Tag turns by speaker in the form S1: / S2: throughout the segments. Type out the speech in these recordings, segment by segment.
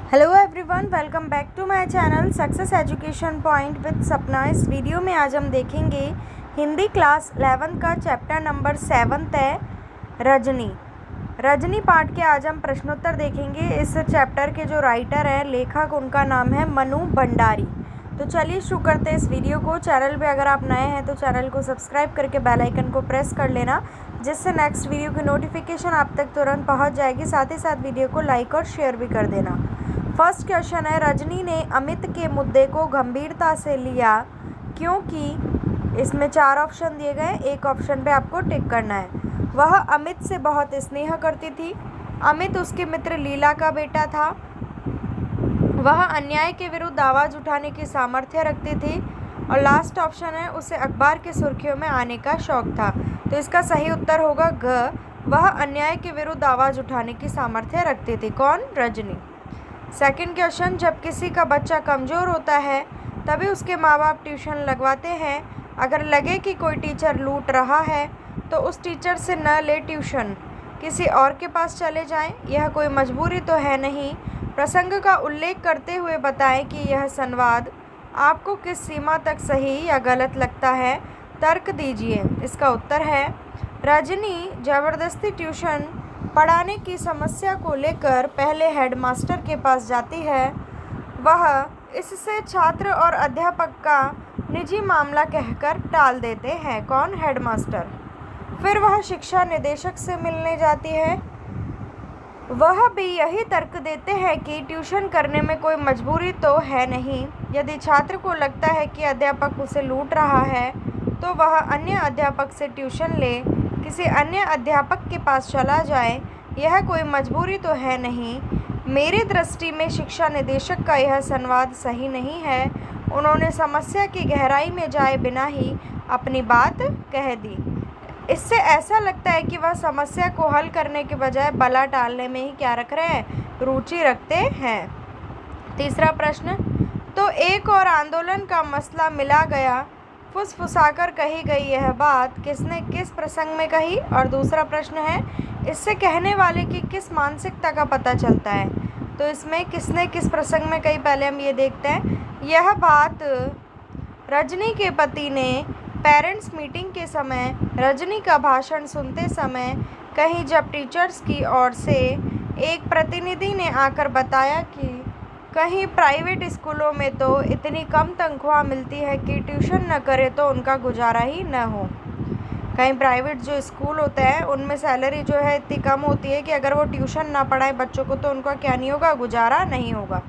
S1: Hello everyone, welcome back to my channel success education point with Sapna. इस video में आज हम देखेंगे हिंदी क्लास 11 का चैप्टर नंबर 7 है रजनी। रजनी पाठ के आज हम प्रश्नोत्तर देखेंगे। इस चैप्टर के जो राइटर है, लेखक, उनका नाम है मनु भंडारी। तो चलिए शुरू करते हैं इस वीडियो को। चैनल पे अगर आप नए हैं तो चैनल को सब्सक्राइब करके बेल आइकन को प्रेस कर लेना, जिससे नेक्स्ट वीडियो की नोटिफिकेशन आप तक तुरंत पहुंच जाएगी। साथ ही साथ वीडियो को लाइक और शेयर भी कर देना। फर्स्ट क्वेश्चन है, रजनी ने अमित के मुद्दे को गंभीरता से लिया क्योंकि इसमें 4 ऑप्शन दिए गए, एक ऑप्शन पे आपको टिक करना है। वह अमित से बहुत स्नेह करती थी। अमित उसके मित्र लीला का बेटा था। वह अन्याय के विरुद्ध आवाज़ उठाने की सामर्थ्य रखती थी। और लास्ट ऑप्शन है, उसे अखबार की सुर्खियों में आने का शौक था। तो इसका सही उत्तर होगा ग। वह अन्याय के विरुद्ध आवाज़ उठाने की सामर्थ्य रखती थी। कौन? रजनी। सेकंड क्वेश्चन, जब किसी का बच्चा कमज़ोर होता है तभी उसके माँ बाप ट्यूशन लगवाते हैं। अगर लगे कि कोई टीचर लूट रहा है तो उस टीचर से न ले ट्यूशन, किसी और के पास चले जाएं। यह कोई मजबूरी तो है नहीं। प्रसंग का उल्लेख करते हुए बताएं कि यह संवाद आपको किस सीमा तक सही या गलत लगता है। तर्क दीजिए। इसका उत्तर है, रजनी ज़बरदस्ती ट्यूशन पढ़ाने की समस्या को लेकर पहले हेडमास्टर के पास जाती है। वह इससे छात्र और अध्यापक का निजी मामला कहकर टाल देते हैं। कौन? हेडमास्टर। फिर वह शिक्षा निदेशक से मिलने जाती है। वह भी यही तर्क देते हैं कि ट्यूशन करने में कोई मजबूरी तो है नहीं। यदि छात्र को लगता है कि अध्यापक उसे लूट रहा है तो वह अन्य अध्यापक से ट्यूशन ले, किसी अन्य अध्यापक के पास चला जाए। यह कोई मजबूरी तो है नहीं। मेरी दृष्टि में शिक्षा निदेशक का यह संवाद सही नहीं है। उन्होंने समस्या की गहराई में जाए बिना ही अपनी बात कह दी। इससे ऐसा लगता है कि वह समस्या को हल करने के बजाय बला टालने में ही क्या रख रहे हैं? रुचि रखते हैं। तीसरा प्रश्न, तो एक और आंदोलन का मसला मिला गया। फुसफुसाकर कही गई यह बात किसने किस प्रसंग में कही? और दूसरा प्रश्न है, इससे कहने वाले की किस मानसिकता का पता चलता है? तो इसमें किसने किस प्रसंग में कही, पहले हम ये देखते हैं। यह बात रजनी के पति ने पेरेंट्स मीटिंग के समय रजनी का भाषण सुनते समय कहीं, जब टीचर्स की ओर से एक प्रतिनिधि ने आकर बताया कि कहीं प्राइवेट स्कूलों में तो इतनी कम तनख्वाह मिलती है कि ट्यूशन न करे तो उनका गुजारा ही न हो। कहीं प्राइवेट जो स्कूल होते हैं उनमें सैलरी जो है इतनी कम होती है कि अगर वो ट्यूशन ना पढ़ाए बच्चों को तो उनका क्या नहीं होगा? गुजारा नहीं होगा।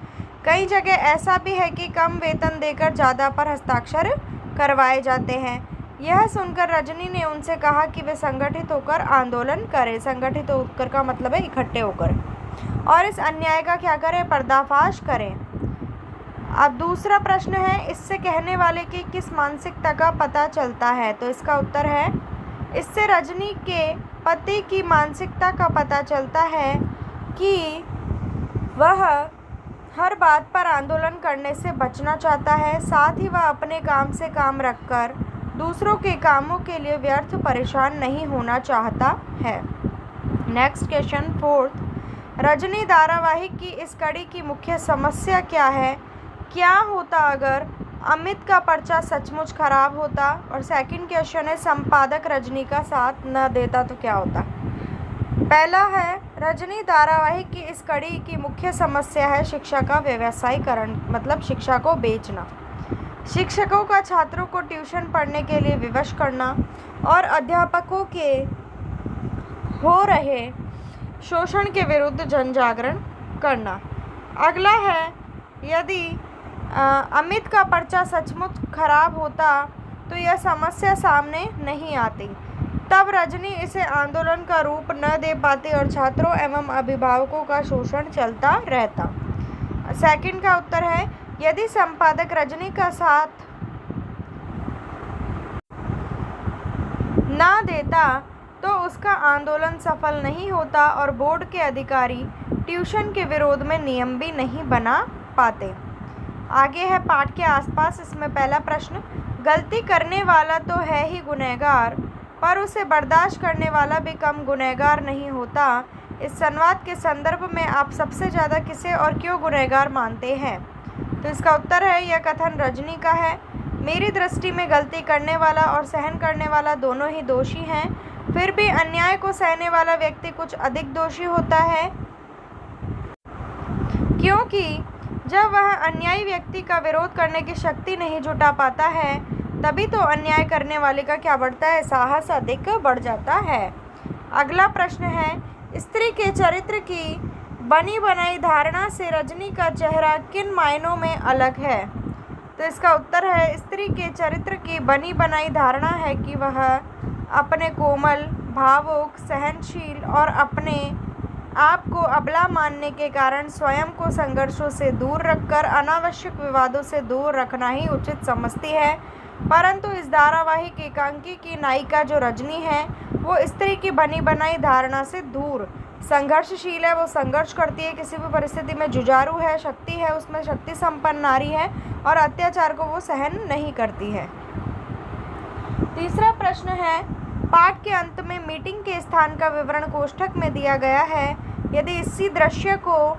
S1: कई जगह ऐसा भी है कि कम वेतन देकर ज़्यादा पर हस्ताक्षर करवाए जाते हैं। यह सुनकर रजनी ने उनसे कहा कि वे संगठित होकर आंदोलन करें। संगठित होकर का मतलब है इकट्ठे होकर, और इस अन्याय का क्या करें? पर्दाफाश करें। अब दूसरा प्रश्न है, इससे कहने वाले की किस मानसिकता का पता चलता है? तो इसका उत्तर है, इससे रजनी के पति की मानसिकता का पता चलता है कि वह हर बात पर आंदोलन करने से बचना चाहता है। साथ ही वह अपने काम से काम रखकर दूसरों के कामों के लिए व्यर्थ परेशान नहीं होना चाहता है। नेक्स्ट क्वेश्चन, फोर्थ, रजनी धारावाहिक की इस कड़ी की मुख्य समस्या क्या है? क्या होता अगर अमित का पर्चा सचमुच खराब होता? और सेकंड क्वेश्चन है, संपादक रजनी का साथ न देता तो क्या होता? पहला है, रजनी धारावाहिक की इस कड़ी की मुख्य समस्या है शिक्षा का व्यवसायीकरण, मतलब शिक्षा को बेचना। शिक्षकों का छात्रों को ट्यूशन पढ़ने के लिए विवश करना और अध्यापकों के हो रहे शोषण के विरुद्ध जनजागरण करना। अगला है, यदि अमित का पर्चा सचमुच खराब होता तो यह समस्या सामने नहीं आती। तब रजनी इसे आंदोलन का रूप न दे पाती और छात्रों एवं अभिभावकों का शोषण चलता रहता। सेकंड का उत्तर है, यदि संपादक रजनी का साथ ना देता तो उसका आंदोलन सफल नहीं होता और बोर्ड के अधिकारी ट्यूशन के विरोध में नियम भी नहीं बना पाते। आगे है पाठ के आसपास। इसमें पहला प्रश्न, गलती करने वाला तो है ही गुनहगार, पर उसे बर्दाश्त करने वाला भी कम गुनहगार नहीं होता। इस संवाद के संदर्भ में आप सबसे ज़्यादा किसे और क्यों गुनहगार मानते हैं? तो इसका उत्तर है यह कथन रजनी का है। मेरी दृष्टि में गलती करने वाला और सहन करने वाला दोनों ही दोषी हैं, फिर भी अन्याय को सहने वाला व्यक्ति कुछ अधिक दोषी होता है, क्योंकि जब वह अन्यायी व्यक्ति का विरोध करने की शक्ति नहीं जुटा पाता है, तभी तो अन्याय करने वाले का क्या बढ़ता है, साहस अधिक बढ़ जाता है। अगला प्रश्न है, स्त्री के चरित्र की बनी बनाई धारणा से रजनी का चेहरा किन मायनों में अलग है? तो इसका उत्तर है स्त्री के चरित्र की बनी बनाई धारणा है कि वह अपने कोमल, भावुक, सहनशील और अपने आप को अबला मानने के कारण स्वयं को संघर्षों से दूर रखकर अनावश्यक विवादों से दूर रखना ही उचित समझती है। परंतु इस धारावाहिक एकांकी की नायिका जो रजनी है, वो स्त्री की बनी बनाई धारणा से दूर संघर्षशील है। वो संघर्ष करती है, किसी भी परिस्थिति में जुझारू है, शक्ति है, उसमें शक्ति संपन्न नारी है और अत्याचार को वो सहन नहीं करती है। तीसरा प्रश्न है, पाठ के अंत में मीटिंग के स्थान का विवरण कोष्ठक में दिया गया है। यदि इसी दृश्य को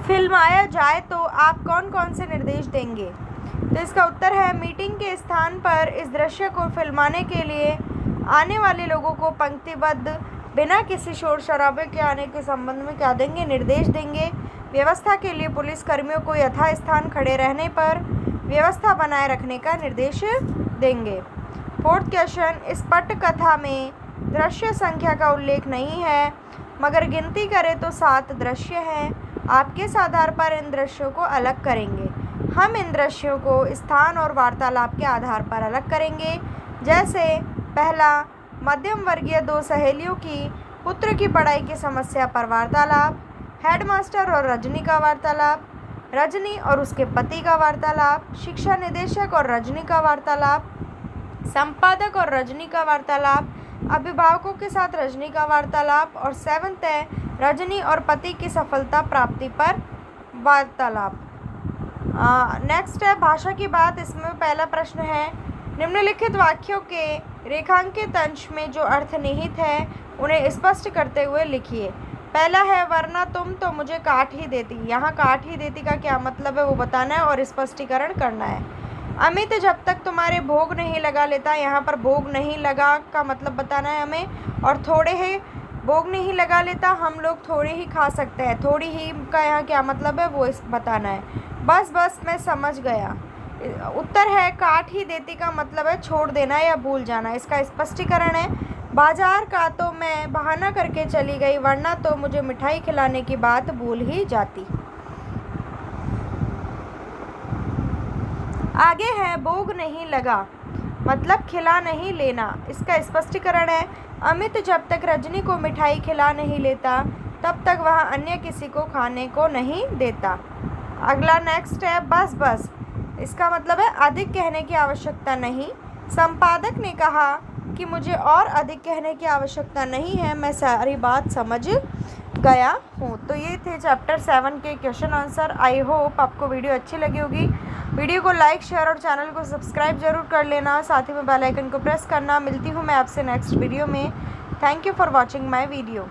S1: फिल्माया जाए तो आप कौन कौन से निर्देश देंगे? तो इसका उत्तर है मीटिंग के स्थान पर इस दृश्य को फिल्माने के लिए आने वाले लोगों को पंक्तिबद्ध बिना किसी शोर शराबे के आने के संबंध में क्या देंगे, निर्देश देंगे। व्यवस्था के लिए पुलिस कर्मियों को यथास्थान खड़े रहने पर व्यवस्था बनाए रखने का निर्देश देंगे। फोर्थ क्वेश्चन, इस पटकथा में दृश्य संख्या का उल्लेख नहीं है, मगर गिनती करें तो 7 दृश्य हैं। आप किस आधार पर इन दृश्यों को अलग करेंगे? हम इन दृश्यों को स्थान और वार्तालाप के आधार पर अलग करेंगे। जैसे पहला, मध्यम वर्गीय 2 सहेलियों की पुत्र की पढ़ाई की समस्या पर वार्तालाप, हेडमास्टर और रजनी का वार्तालाप, रजनी और उसके पति का वार्तालाप, शिक्षा निदेशक और रजनी का वार्तालाप, संपादक और रजनी का वार्तालाप, अभिभावकों के साथ रजनी का वार्तालाप और 7th है रजनी और पति की सफलता प्राप्ति पर वार्तालाप। नेक्स्ट है भाषा की बात। इसमें पहला प्रश्न है, निम्नलिखित वाक्यों के रेखांकित अंश में जो अर्थ निहित है उन्हें स्पष्ट करते हुए लिखिए। पहला है, वरना तुम तो मुझे काट ही देती। यहाँ काट ही देती का क्या मतलब है वो बताना है और स्पष्टीकरण करना है। अमित जब तक तुम्हारे भोग नहीं लगा लेता, यहाँ पर भोग नहीं लगा का मतलब बताना है हमें। और थोड़े ही भोग नहीं लगा लेता, हम लोग थोड़े ही खा सकते हैं। थोड़ी ही का यहाँ क्या मतलब है वो बताना है। बस बस मैं समझ गया। उत्तर है, काट ही देती का मतलब है छोड़ देना या भूल जाना। इसका स्पष्टीकरण है, बाजार का तो मैं बहाना करके चली गई, वरना तो मुझे मिठाई खिलाने की बात भूल ही जाती। आगे है, भोग नहीं लगा मतलब खिला नहीं लेना। इसका स्पष्टीकरण है, अमित जब तक रजनी को मिठाई खिला नहीं लेता तब तक वह अन्य किसी को खाने को नहीं देता। अगला नेक्स्ट है, बस बस। इसका मतलब है अधिक कहने की आवश्यकता नहीं। संपादक ने कहा कि मुझे और अधिक कहने की आवश्यकता नहीं है, मैं सारी बात समझ गया हूँ। तो ये थे चैप्टर 7 के क्वेश्चन आंसर। आई होप आपको वीडियो अच्छी लगी होगी। वीडियो को लाइक, शेयर और चैनल को सब्सक्राइब जरूर कर लेना। साथ ही में बेल आइकन को प्रेस करना। मिलती हूँ मैं आपसे नेक्स्ट वीडियो में। Thank you for watching my video.